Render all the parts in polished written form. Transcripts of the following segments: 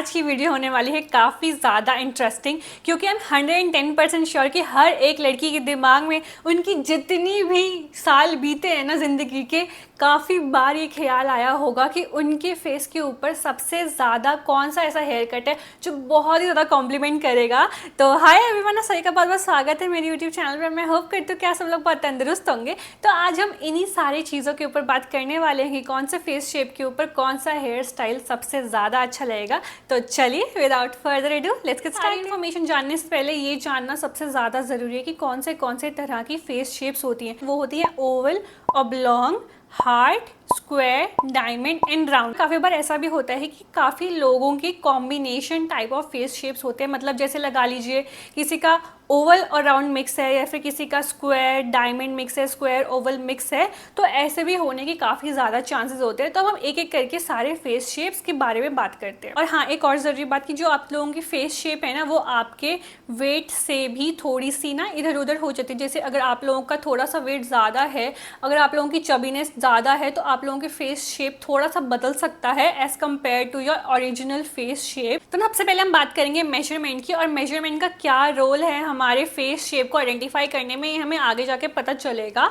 आज की वीडियो होने वाली है काफ़ी ज़्यादा इंटरेस्टिंग, क्योंकि आई एम 110% श्योर कि हर एक लड़की के दिमाग में उनकी जितनी भी साल बीते हैं ना ज़िंदगी के, काफ़ी बार ये ख्याल आया होगा कि उनके फेस के ऊपर सबसे ज़्यादा कौन सा ऐसा हेयर कट है जो बहुत ही ज़्यादा कॉम्प्लीमेंट करेगा। तो हाय एवरीवन, सही का बहुत बहुत स्वागत है मेरे यूट्यूब चैनल पर। मैं होप करती हूँ कि आप सब लोग बहुत तंदुरुस्त होंगे। तो आज हम इन्हीं सारी चीज़ों के ऊपर बात करने वाले हैं कि कौन से फेस शेप के ऊपर कौन सा हेयर स्टाइल सबसे ज़्यादा अच्छा लगेगा। तो चलिए without further edu let's get started. Information जानने से पहले ये जानना सबसे ज़्यादा ज़रूरी है कि कौन से तरह की फेस शेप्स होती हैं। वो होती है Oval, oblong, heart, square, diamond and round. काफ़ी बार ऐसा भी होता है कि काफ़ी लोगों की combination type of face shapes होते हैं। मतलब जैसे लगा लीजिए किसी का ओवल और राउंड मिक्स है, या फिर किसी का स्क्वायर डायमंड मिक्स है, स्क्वायर ओवल मिक्स है। तो ऐसे भी होने के काफ़ी ज़्यादा चांसेस होते हैं। तो हम एक एक करके सारे फेस शेप्स के बारे में बात करते हैं। और हाँ, एक और ज़रूरी बात कि जो आप लोगों की फेस शेप है ना, वो आपके वेट से भी थोड़ी सी ना इधर उधर हो जाती है। जैसे अगर आप लोगों का थोड़ा सा वेट ज़्यादा है, अगर आप लोगों की चबीनेस ज़्यादा है, तो आप लोगों के फेस शेप थोड़ा सा बदल सकता है as compare to your original face shape. तो सबसे पहले हम बात करेंगे मेजरमेंट की, और मेजरमेंट का क्या रोल है हमारे फेस शेप को आइडेंटिफाई करने में, ये हमें आगे जाके पता चलेगा।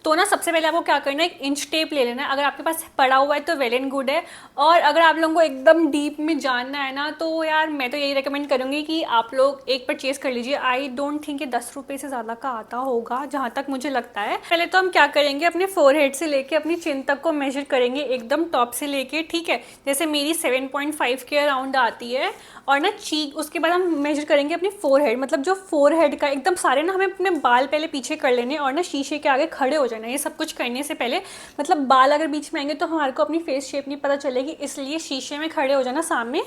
तो ना सबसे पहले आपको क्या करना है, एक इंच टेप ले लेना है। अगर आपके पास पड़ा हुआ है तो वेल एंड गुड है, और अगर आप लोगों को एकदम डीप में जानना है ना, तो यार मैं तो यही रिकमेंड करूँगी कि आप लोग एक परचेज कर लीजिए। आई डोंट थिंक ये 10 रुपये से ज़्यादा का आता होगा, जहाँ तक मुझे लगता है। पहले तो हम क्या करेंगे, अपने फोरहेड से लेके अपनी चिन तक को मेजर करेंगे, एकदम टॉप से लेके, ठीक है। जैसे मेरी 7.5 के अराउंड आती है, और ना चीक, उसके बाद हम मेजर करेंगे अपनी फोरहेड, मतलब जो फोरहेड का एकदम सारे ना हमें अपने बाल पहले पीछे कर लेने, और ना शीशे के आगे खड़े हो जाना। ये सब कुछ करने से पहले, मतलब बाल अगर बीच में आएंगे तो हमारे को अपनी फेस शेप नहीं पता चलेगी, इसलिए शीशे में खड़े हो जाना सामने,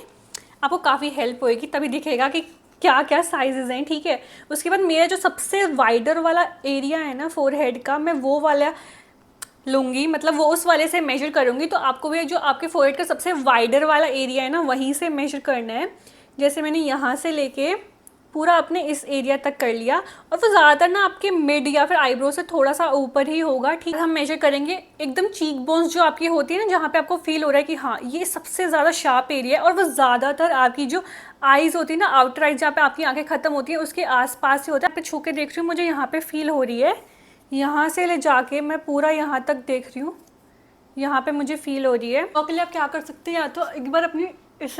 आपको काफ़ी हेल्प होएगी। तभी दिखेगा कि क्या क्या साइजेस हैं, ठीक है। उसके बाद मेरा जो सबसे वाइडर वाला एरिया है ना फोरहेड का, मैं वो वाला लूँगी, मतलब वो उस वाले से मेजर करूँगी। तो आपको भी जो आपके फोरहेड का सबसे वाइडर वाला एरिया है ना, वहीं से मेजर करना है। जैसे मैंने यहाँ से लेके पूरा अपने इस एरिया तक कर लिया, और वो ज़्यादातर ना आपके मिड या फिर आईब्रो से थोड़ा सा ऊपर ही होगा, ठीक है। हम मेजर करेंगे एकदम चीक बोन्स जो आपकी होती है ना, जहाँ पे आपको फील हो रहा है कि हाँ ये सबसे ज़्यादा शार्प एरिया है, और वो ज़्यादातर आपकी जो आईज़ होती है ना, आउटर आईज जहाँ पे आपकी आंखें खत्म होती है, उसके आसपास ही होता है। आप छू के देख रही हूँ, मुझे यहाँ पे फील हो रही है। यहाँ से ले जाके मैं पूरा यहाँ तक देख रही हूँ, यहाँ पे मुझे फील हो रही है। और के लिए आप क्या कर सकते हैं, या तो एक बार अपनी इस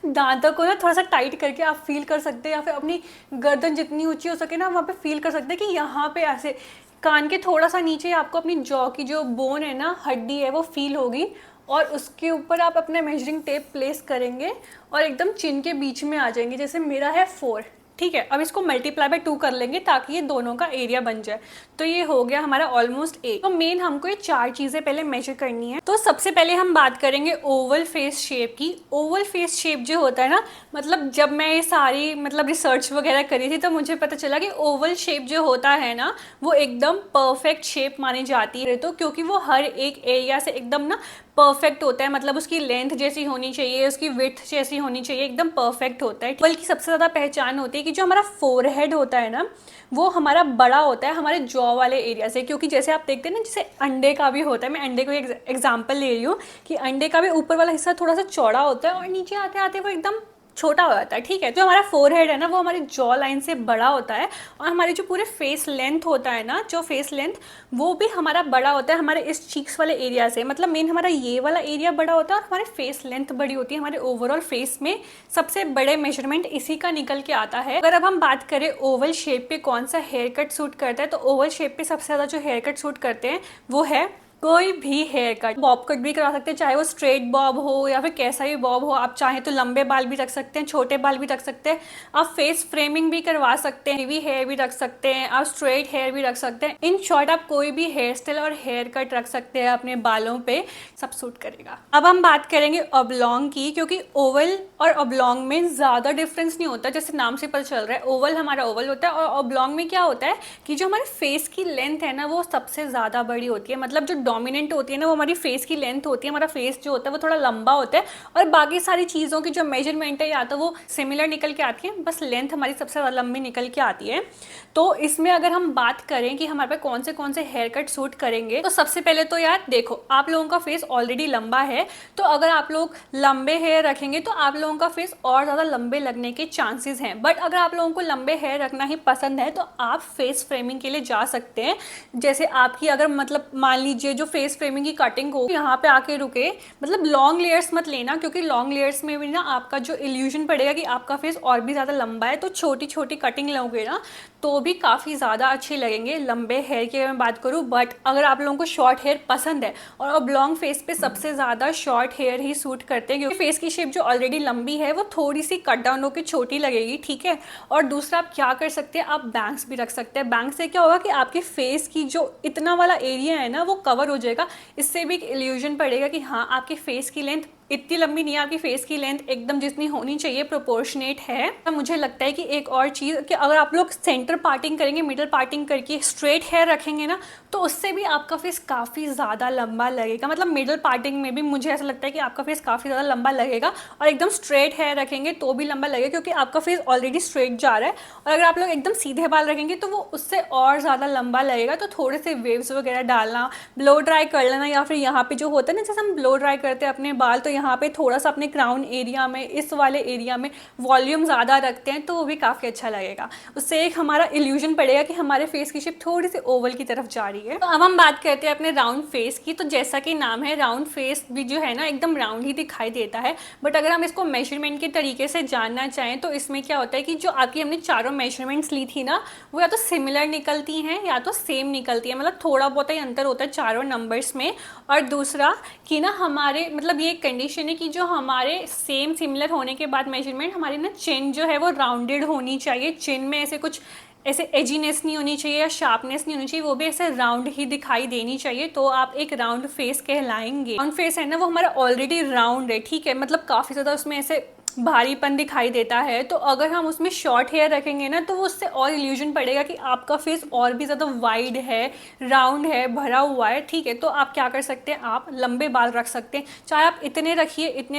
दांतों को ना थोड़ा सा टाइट करके आप फील कर सकते हैं, या फिर अपनी गर्दन जितनी ऊंची हो सके ना वहाँ पे फील कर सकते हैं कि यहाँ पे ऐसे कान के थोड़ा सा नीचे आपको अपनी जॉ की जो बोन है ना, हड्डी है, वो फील होगी। और उसके ऊपर आप अपने मेजरिंग टेप प्लेस करेंगे और एकदम चिन के बीच में आ जाएंगे। जैसे मेरा है 4, ठीक है। अब इसको मल्टीप्लाई बाय 2 कर लेंगे ताकि ये दोनों का एरिया बन जाए। तो ये हो गया हमारा ऑलमोस्ट 8। तो मेन हमको ये 4 चीज़ें पहले मेजर करनी है। तो सबसे पहले हम बात करेंगे ओवल फेस शेप की। ओवल फेस शेप जो होता है ना, मतलब जब मैं ये सारी रिसर्च वगैरह करी थी, तो मुझे पता चला कि ओवल शेप जो होता है ना, वो एकदम परफेक्ट शेप मानी जाती है। तो क्योंकि वो हर एक एरिया से एकदम ना परफेक्ट होता है, मतलब उसकी लेंथ जैसी होनी चाहिए, उसकी विड्थ जैसी होनी चाहिए, एकदम परफेक्ट होता है। बल्कि सबसे ज़्यादा पहचान होती है कि जो हमारा फोरहेड होता है ना, वो हमारा बड़ा होता है हमारे जॉ वाले एरिया से। क्योंकि जैसे आप देखते हैं ना, जैसे अंडे का भी होता है, मैं अंडे को एग्जाम्पल ले रही हूँ कि अंडे का भी ऊपर वाला हिस्सा थोड़ा सा चौड़ा होता है, और नीचे आते आते वो एकदम छोटा हो जाता है, ठीक है। जो हमारा फोरहेड है ना, वो हमारी जॉ लाइन से बड़ा होता है, और हमारी जो पूरे फेस लेंथ होता है ना, जो फेस लेंथ, वो भी हमारा बड़ा होता है हमारे इस चीक्स वाले एरिया से। मतलब मेन हमारा ये वाला एरिया बड़ा होता है, और हमारे फेस लेंथ बड़ी होती है। हमारे ओवरऑल फेस में सबसे बड़े मेजरमेंट इसी का निकल के आता है। अगर अब हम बात करें ओवल शेप पे कौन सा हेयर कट सूट करता है, तो ओवल शेप पे सबसे ज़्यादा जो हेयर कट सूट करते हैं वो है कोई भी हेयर कट। बॉब कट भी करा सकते हैं, चाहे वो स्ट्रेट बॉब हो या फिर कैसा भी बॉब हो। आप चाहें तो लंबे बाल भी रख सकते हैं, छोटे बाल भी रख सकते हैं। आप फेस फ्रेमिंग भी करवा सकते हैं, हेवी हेयर भी रख सकते हैं, आप स्ट्रेट हेयर भी रख सकते हैं। इन शॉर्ट आप कोई भी हेयर स्टाइल और हेयर कट रख सकते हैं अपने बालों पे, सब सूट करेगा। अब हम बात करेंगे ऑब्लॉन्ग की, क्योंकि ओवल और ऑब्लॉन्ग में ज़्यादा डिफरेंस नहीं होता, जैसे नाम से पता चल रहा है। ओवल हमारा ओवल होता है, और ऑब्लॉन्ग में क्या होता है कि जो हमारे फेस की लेंथ है ना, वो सबसे ज़्यादा बड़ी होती है। मतलब जो डोमिनेंट होती है ना वो हमारी फेस की लेंथ होती है, हमारा फेस जो होता है वो थोड़ा लंबा होता है, और बाकी सारी चीज़ों की जो मेजरमेंट है या तो वो सिमिलर निकल के आती है, बस लेंथ हमारी सबसे ज़्यादा लंबी निकल के आती है। तो इसमें अगर हम बात करें कि हमारे पे कौन से हेयर कट सूट करेंगे, तो सबसे पहले तो यार देखो, आप लोगों का फेस ऑलरेडी लंबा है, तो अगर आप लोग लंबे हेयर रखेंगे तो आप लोगों का फेस और ज़्यादा लंबे लगने के चांसेस हैं। बट अगर आप लोगों को लंबे हेयर रखना ही पसंद है तो आप फेस फ्रेमिंग के लिए जा सकते हैं। जैसे आपकी अगर मतलब मान लीजिए जो फेस फ्रेमिंग की कटिंग हो यहाँ पे आके रुके, मतलब लॉन्ग लेयर्स मत लेना, क्योंकि लॉन्ग लेयर्स में भी ना आपका जो इल्यूजन पड़ेगा कि आपका फेस और भी ज़्यादा लंबा है, तो छोटी छोटी कटिंग लोगे ना तो भी काफ़ी ज़्यादा अच्छे लगेंगे लंबे हेयर की अगर मैं बात करूँ। बट अगर आप लोगों को शॉर्ट हेयर पसंद है, और अब लॉन्ग फेस पे सबसे ज़्यादा शॉर्ट हेयर ही सूट करते हैं, क्योंकि फेस की शेप जो ऑलरेडी लंबी है वो थोड़ी सी कट डाउन होकर छोटी लगेगी, ठीक है। और दूसरा आप क्या कर सकते हैं, आप बैंग्स भी रख सकते हैं। बैंग्स से क्या होगा कि आपके फेस की जो इतना वाला एरिया है ना वो कवर हो जाएगा, इससे भी एक इल्यूजन पड़ेगा कि हाँ आपके फेस की लेंथ इतनी लंबी नहीं है, आपकी फेस की लेंथ एकदम जितनी होनी चाहिए प्रोपोर्शनेट है। तो मुझे लगता है कि एक और चीज़ कि अगर आप लोग सेंटर पार्टिंग करेंगे, मिडल पार्टिंग करके स्ट्रेट हेयर रखेंगे ना, तो उससे भी आपका फेस काफ़ी ज़्यादा लंबा लगेगा। मतलब मिडल पार्टिंग में भी मुझे ऐसा लगता है कि आपका फेस काफ़ी ज़्यादा लंबा लगेगा, और एकदम स्ट्रेट हेयर रखेंगे तो भी लंबा लगेगा, क्योंकि आपका फेस ऑलरेडी स्ट्रेट जा रहा है। और अगर आप लोग एकदम सीधे बाल रखेंगे तो वो उससे और ज़्यादा लंबा लगेगा। तो थोड़े से वेव्स वगैरह डालना, ब्लो ड्राई कर लेना, या फिर यहाँ पे जो होता है ना जैसे हम ब्लो ड्राई करते हैं अपने बाल, तो यहाँ पे थोड़ा सा अपने क्राउन एरिया में, इस वाले एरिया में वॉल्यूम ज़्यादा रखते हैं तो वो भी काफ़ी अच्छा लगेगा। उससे एक हमारा इल्यूजन पड़ेगा कि हमारे फेस की शेप थोड़ी सी ओवल की तरफ जा रही है। तो अब हम बात करते हैं अपने राउंड फेस की। तो जैसा कि नाम है, राउंड फेस भी जो है ना एकदम राउंड ही दिखाई देता है। बट अगर हम इसको मेजरमेंट के तरीके से जानना चाहें तो इसमें क्या होता है कि जो आपकी हमने चारों मेजरमेंट्स ली थी ना वो या तो सिमिलर निकलती हैं या तो सेम निकलती है, मतलब थोड़ा बहुत ही अंतर होता है चारों नंबर्स में। और दूसरा कि ना हमारे मतलब ये कंडीशन है कि जो हमारे सेम सिमिलर होने के बाद मेजरमेंट, हमारी ना चिन जो है वो राउंडेड होनी चाहिए। चिन में ऐसे कुछ ऐसे एजीनेस नहीं होनी चाहिए या शार्पनेस नहीं होनी चाहिए, वो भी ऐसे राउंड ही दिखाई देनी चाहिए, तो आप एक राउंड फेस कहलाएंगे। राउंड फेस है ना वो हमारा ऑलरेडी राउंड है, ठीक है, मतलब काफ़ी ज़्यादा उसमें ऐसे भारीपन दिखाई देता है। तो अगर हम उसमें शॉर्ट हेयर रखेंगे ना तो वो उससे और इल्यूजन पड़ेगा कि आपका फेस और भी ज़्यादा वाइड है, राउंड है, भरा हुआ है, ठीक है। तो आप क्या कर सकते हैं, आप लंबे बाल रख सकते हैं, चाहे आप इतने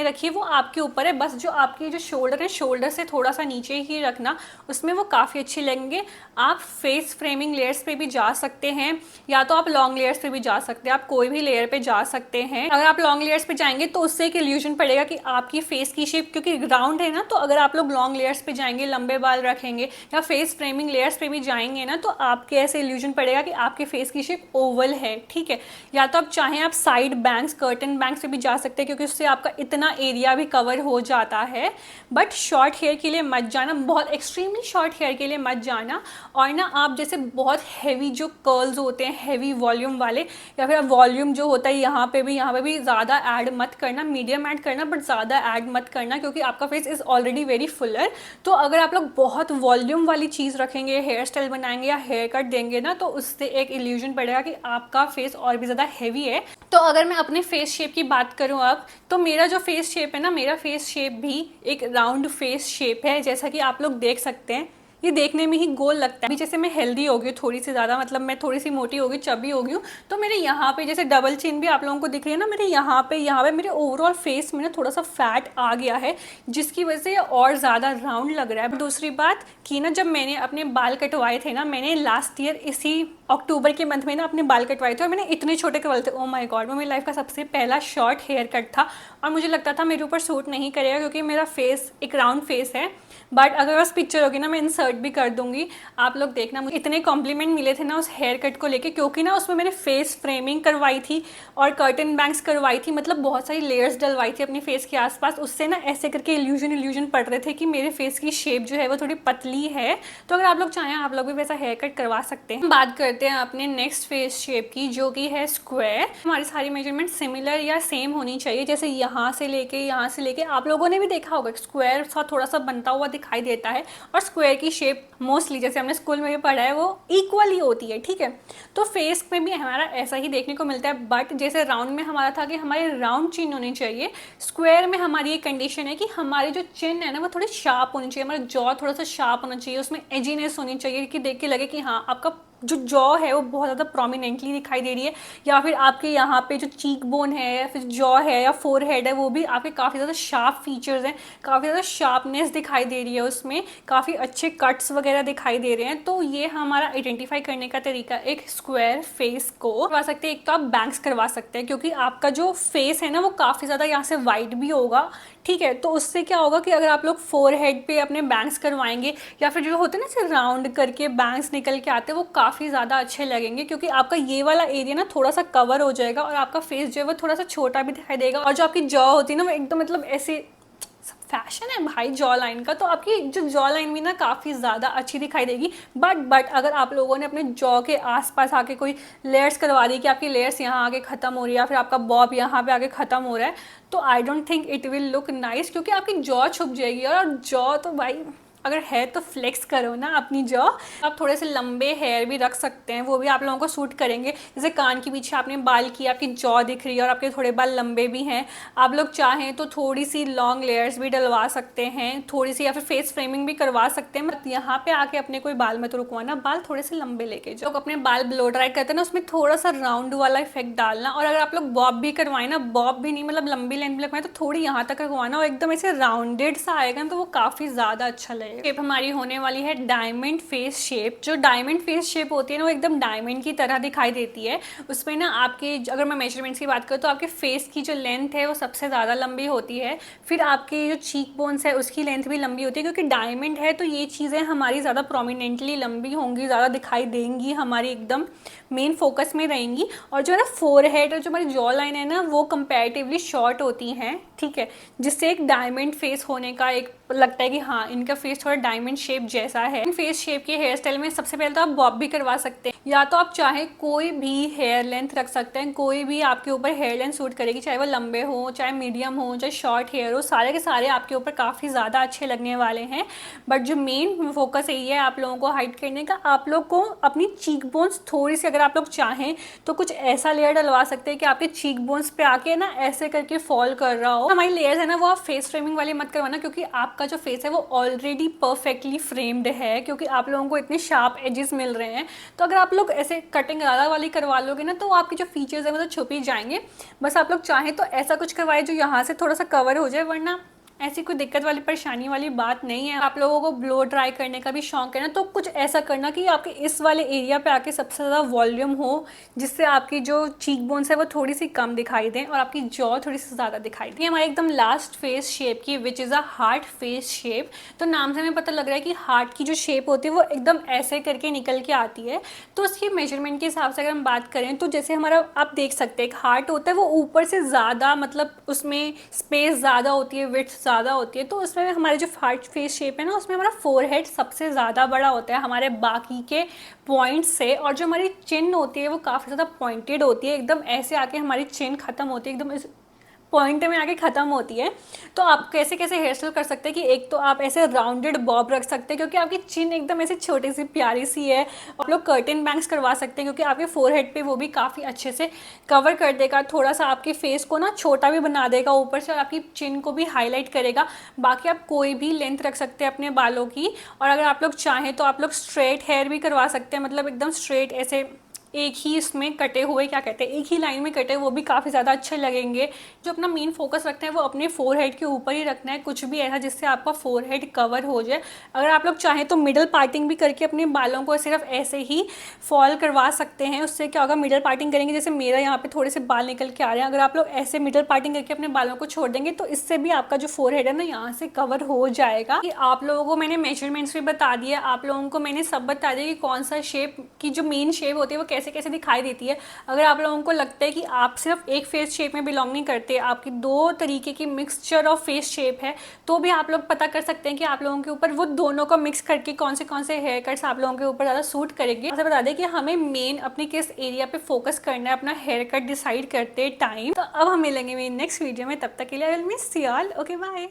रखिए, वो आपके ऊपर है। बस जो आपके जो शोल्डर है, शोल्डर से थोड़ा सा नीचे ही रखना, उसमें वो काफ़ी अच्छे लगेंगे। आप फेस फ्रेमिंग लेयर्स पे भी जा सकते हैं, या तो आप लॉन्ग लेयर्स पे भी जा सकते हैं, आप कोई भी लेयर पे जा सकते हैं। अगर आप लॉन्ग लेयर्स पे जाएंगे तो उससे एक इल्यूजन पड़ेगा कि आपकी फेस की शेप, क्योंकि राउंड है ना, तो अगर आप लोग लॉन्ग लेयर्स पे जाएंगे, लंबे बाल रखेंगे या फेस फ्रेमिंग लेयर्स पे भी जाएंगे ना, तो आपके ऐसे इल्यूजन पड़ेगा कि आपके फेस की शेप ओवल है, ठीक है। या तो आप चाहें आप साइड बैंग्स, कर्टन बैंग्स पे भी जा सकते हैं, क्योंकि उससे आपका इतना एरिया भी कवर हो जाता है। बट शॉर्ट हेयर के लिए मत जाना, बहुत एक्सट्रीमली शॉर्ट हेयर के लिए मत जाना। और ना आप जैसे बहुत हैवी जो कर्ल्स होते हैं, हैवी वॉल्यूम वाले, या फिर वॉल्यूम जो होता है यहाँ पे भी ज़्यादा ऐड मत करना, मीडियम ऐड करना बट ज़्यादा ऐड मत करना, क्योंकि आपका face is already very Fuller. तो अगर आप लोग बहुत वॉल्यूम वाली चीज़ रखेंगे, हेयर स्टाइल बनाएंगे या हेयर कट देंगे ना, तो उससे एक इल्यूजन पड़ेगा कि आपका फेस और भी ज़्यादा हैवी है। तो अगर मैं अपने फेस शेप की बात करूँ अब, तो मेरा जो फेस शेप है ना, मेरा फेस शेप भी एक राउंड फेस शेप है, जैसा कि आप लोग देख सकते हैं। ये देखने में ही गोल लगता है। अभी जैसे मैं हेल्दी हो गई थोड़ी सी ज़्यादा, मतलब मैं थोड़ी सी मोटी हो गई, चबी हो गई हूँ, तो मेरे यहाँ पे जैसे डबल चिन भी आप लोगों को दिख रही है ना, मेरे यहाँ पे मेरे ओवरऑल फेस में ना थोड़ा सा फैट आ गया है, जिसकी वजह से ये और ज़्यादा राउंड लग रहा है। दूसरी बात कि ना जब मैंने अपने बाल कटवाए थे ना, मैंने लास्ट ईयर इसी अक्टूबर के मंथ में ना अपने बाल कटवाए थे, और मैंने इतने छोटे करवाए थे, ओ माय गॉड, वो मेरी लाइफ का सबसे पहला शॉर्ट हेयर कट था। और मुझे लगता था मेरे ऊपर सूट नहीं करेगा, क्योंकि मेरा फेस एक राउंड फेस है। बट अगर बस पिक्चर होगी ना, मैं इंसर्ट भी कर दूंगी, आप लोग देखना। मुझे इतने कॉम्प्लीमेंट मिले थे ना उस हेयर कट को लेके, क्योंकि ना उसमें मैंने फेस फ्रेमिंग करवाई थी और कर्टन बैंग्स करवाई थी, मतलब बहुत सारी लेयर्स डलवाई थी अपने फेस के आसपास। उससे ना ऐसे करके इल्यूजन पड़ रहे थे कि मेरे फेस की शेप जो है वो थोड़ी पतली है। तो अगर आप लोग चाहें आप लोग भी वैसा हेयर कट करवा सकते हैं। बात करते हैं अपने नेक्स्ट फेस शेप की, जो कि है स्क्वायर। हमारी सारी मेजरमेंट सिमिलर या सेम होनी चाहिए, जैसे यहाँ से लेके आप लोगों ने भी देखा होगा स्क्वायर सा थोड़ा सा बनता हुआ दिखाई देता है, और स्क्वायर की शेप मोस्टली जैसे हमने स्कूल में भी पढ़ा है वो इक्वल ही होती है, ठीक है। तो फेस में भी हमारा ऐसा ही देखने को मिलता है। बट जैसे राउंड में हमारा था कि हमारे राउंड चिन होनी चाहिए, स्क्वायर में हमारी ये कंडीशन है कि हमारी जो चिन है ना वो थोड़ी शार्प होनी चाहिए, हमारा जॉ थोड़ा सा शार्प होना चाहिए, उसमें एजीनेस होनी चाहिए कि देख के लगे कि हाँ आपका जो जॉ है वो बहुत ज़्यादा प्रोमिनेंटली दिखाई दे रही है, या फिर आपके यहाँ पे जो चीक बोन है या फिर जॉ है या फोर हेड है वो भी आपके काफ़ी ज़्यादा शार्प फीचर्स हैं, काफ़ी ज़्यादा शार्पनेस दिखाई दे रही है, उसमें काफ़ी अच्छे कट्स वगैरह दिखाई दे रहे हैं। तो ये हमारा आइडेंटिफाई करने का तरीका एक स्क्वायर फेस को करवा सकते हैं। एक तो आप बैंक्स करवा सकते हैं क्योंकि आपका जो फेस है ना वो काफ़ी ज़्यादा यहाँ से वाइड भी होगा, ठीक है। तो उससे क्या होगा कि अगर आप लोग फोर हेड पे अपने बैंक्स करवाएंगे या फिर जो होते हैं ना ऐसे राउंड करके बैंक्स निकल के आते हैं, वो काफ़ी ज़्यादा अच्छे लगेंगे क्योंकि आपका ये वाला एरिया ना थोड़ा सा कवर हो जाएगा और आपका फेस जो है वो थोड़ा सा छोटा भी दिखाई देगा। और जो आपकी जॉ होती है ना वो एकदम मतलब ऐसे फैशन है भाई जॉ लाइन का, तो आपकी जो जॉ लाइन भी ना काफ़ी ज़्यादा अच्छी दिखाई देगी। बट अगर आप लोगों ने अपने जॉ के आसपास आके कोई लेयर्स करवा दी कि आपकी लेयर्स यहाँ आके ख़त्म हो रही है या फिर आपका बॉब यहाँ पे आके ख़त्म हो रहा है, तो I don't think it will look nice क्योंकि आपकी जॉ छुप जाएगी। और जॉ तो भाई अगर है तो फ्लेक्स करो ना अपनी जॉ। आप थोड़े से लंबे हेयर भी रख सकते हैं, वो भी आप लोगों को सूट करेंगे। जैसे कान के पीछे आपने बाल किया, आपकी जॉ दिख रही है और आपके थोड़े बाल लंबे भी हैं, आप लोग चाहें तो थोड़ी सी लॉन्ग लेयर्स भी डलवा सकते हैं, थोड़ी सी, या फिर फेस फ्रेमिंग भी करवा सकते हैं। मतलब यहाँ पे आके अपने कोई बाल मत रुकवाना, बाल थोड़े से लंबे लेके जो अपने बाल ब्लो ड्राई करते हैं ना उसमें थोड़ा सा राउंड वाला इफेक्ट डालना। और अगर आप लोग बॉब भी करवाएं ना, बॉब भी नहीं मतलब लंबी लेंथ में लगवाएं तो थोड़ी यहाँ तक करवाना और एकदम ऐसे राउंडेड सा आएगा तो वो काफ़ी ज़्यादा अच्छा लगेगा। शेप हमारी होने वाली है डायमंड फेस शेप। जो डायमंड फेस शेप होती है ना वो एकदम डायमंड की तरह दिखाई देती है। उसमें ना आपके, अगर मैं मेजरमेंट्स की बात करूँ तो आपके फेस की जो लेंथ है वो सबसे ज़्यादा लंबी होती है, फिर आपके जो चीक बोन्स है उसकी लेंथ भी लंबी होती है क्योंकि डायमंड है तो ये चीज़ें हमारी ज़्यादा प्रोमिनेंटली लंबी होंगी, ज़्यादा दिखाई देंगी, हमारी एकदम मेन फोकस में रहेंगी। और जो है ना फोर हेड और जो हमारी जॉ लाइन है ना वो कंपैरेटिवली शॉर्ट होती हैं, ठीक है, जिससे एक डायमंड फेस होने का एक लगता है कि हाँ इनका फेस थोड़ा डायमंड शेप जैसा है। फेस शेप के हेयर स्टाइल में सबसे पहले तो आप बॉब भी करवा सकते हैं, या तो आप चाहे कोई भी हेयर लेंथ रख सकते हैं, कोई भी आपके ऊपर हेयर लेंथ सूट करेगी, चाहे वो लंबे हो, चाहे मीडियम हो, चाहे शॉर्ट हेयर हो, सारे के सारे आपके ऊपर काफ़ी ज़्यादा अच्छे लगने वाले हैं। बट जो मेन फोकस यही है आप लोगों को हाइड करने का, आप लोग को अपनी चीक बोन्स थोड़ी सी, अगर आप लोग चाहें तो कुछ ऐसा लेयर डलवा सकते हैं कि आपके चीक बोन्स पे आके ना ऐसे करके फॉल कर रहा हो। हमारी लेयर्स है ना वो आप फेस फ्रेमिंग वाली मत करवाना क्योंकि आपका जो फेस है वो ऑलरेडी परफेक्टली फ्रेम्ड है, क्योंकि आप लोगों को इतने शार्प एजेस मिल रहे हैं। तो अगर आप लोग ऐसे कटिंग ज़्यादा वाली करवा लोगे ना तो आपके जो फीचर्स है वो तो छुप ही जाएंगे। बस आप लोग चाहें तो ऐसा कुछ करवाए जो यहाँ से थोड़ा सा कवर हो जाए, वरना ऐसी कोई दिक्कत वाली परेशानी वाली बात नहीं है। आप लोगों को ब्लो ड्राई करने का भी शौक है ना तो कुछ ऐसा करना कि आपके इस वाले एरिया पे आके सबसे ज़्यादा वॉल्यूम हो, जिससे आपकी जो चीक बोन्स है वो थोड़ी सी कम दिखाई दें और आपकी जॉ थोड़ी सी ज़्यादा दिखाई दे। हमारे एकदम लास्ट फेस शेप की which is a heart face shape. तो नाम से हमें पता लग रहा है कि हार्ट की जो शेप होती है वो एकदम ऐसे करके निकल के आती है। तो उसकी मेजरमेंट के हिसाब से अगर हम बात करें तो जैसे हमारा आप देख सकते हैं एक हार्ट होता है वो ऊपर से ज़्यादा, मतलब उसमें स्पेस ज़्यादा होती है, विड्थ ज़्यादा होती है, तो उसमें हमारे जो हार्ट फेस शेप है ना उसमें हमारा फोरहेड सबसे ज़्यादा बड़ा होता है हमारे बाकी के पॉइंट से। और जो हमारी चिन होती है वो काफ़ी ज़्यादा पॉइंटेड होती है, एकदम ऐसे आके हमारी चिन ख़त्म होती है, एकदम पॉइंट में आके ख़त्म होती है। तो आप कैसे कैसे हेयर स्टाइल कर सकते हैं कि एक तो आप ऐसे राउंडेड बॉब रख सकते हैं क्योंकि आपकी चिन एकदम ऐसे छोटी सी प्यारी सी है। आप लोग कर्टन बैंक्स करवा सकते हैं क्योंकि आपके फोरहेड पे वो भी काफ़ी अच्छे से कवर कर देगा, थोड़ा सा आपके फेस को ना छोटा भी बना देगा ऊपर से और आपकी चिन को भी हाईलाइट करेगा। बाकी आप कोई भी लेंथ रख सकते हैं अपने बालों की। और अगर आप लोग चाहें तो आप लोग स्ट्रेट हेयर भी करवा सकते हैं, मतलब एकदम स्ट्रेट ऐसे एक ही इसमें कटे हुए, क्या कहते हैं, एक ही लाइन में कटे, वो भी काफ़ी ज़्यादा अच्छे लगेंगे। जो अपना मेन फोकस रखना है वो अपने फोरहेड के ऊपर ही रखना है, कुछ भी ऐसा जिससे आपका फोरहेड कवर हो जाए। अगर आप लोग चाहें तो मिडल पार्टिंग भी करके अपने बालों को सिर्फ ऐसे ही फॉल करवा सकते हैं। उससे क्या होगा, मिडल पार्टिंग करेंगे, जैसे मेरा यहाँ पे थोड़े से बाल निकल के आ रहे हैं, अगर आप लोग ऐसे मिडल पार्टिंग करके अपने बालों को छोड़ देंगे तो इससे भी आपका जो फोरहेड है ना यहाँ से कवर हो जाएगा। कि आप लोगों को मैंने मेजरमेंट्स भी बता दिया, आप लोगों को मैंने सब बता दिया कि कौन सा शेप की जो मेन शेप होती है वो कैसे कैसे दिखाई देती है। अगर आप लोगों को लगता है कि आप सिर्फ एक फेस शेप में बिलोंग नहीं करते, आपकी दो तरीके की मिक्सचर ऑफ फेस शेप है, तो भी आप लोग पता कर सकते हैं कि आप लोगों के ऊपर वो दोनों को मिक्स करके कौन से हेयर कट्स आप लोगों के ऊपर ज़्यादा सूट करेंगे। ऐसा बता दें कि हमें मेन अपने किस एरिया पे फोकस करना है अपना हेयर कट डिसाइड करते टाइम। तो अब हम मिलेंगे मेरी नेक्स्ट वीडियो में, तब तक के लिए I will miss you all, okay bye.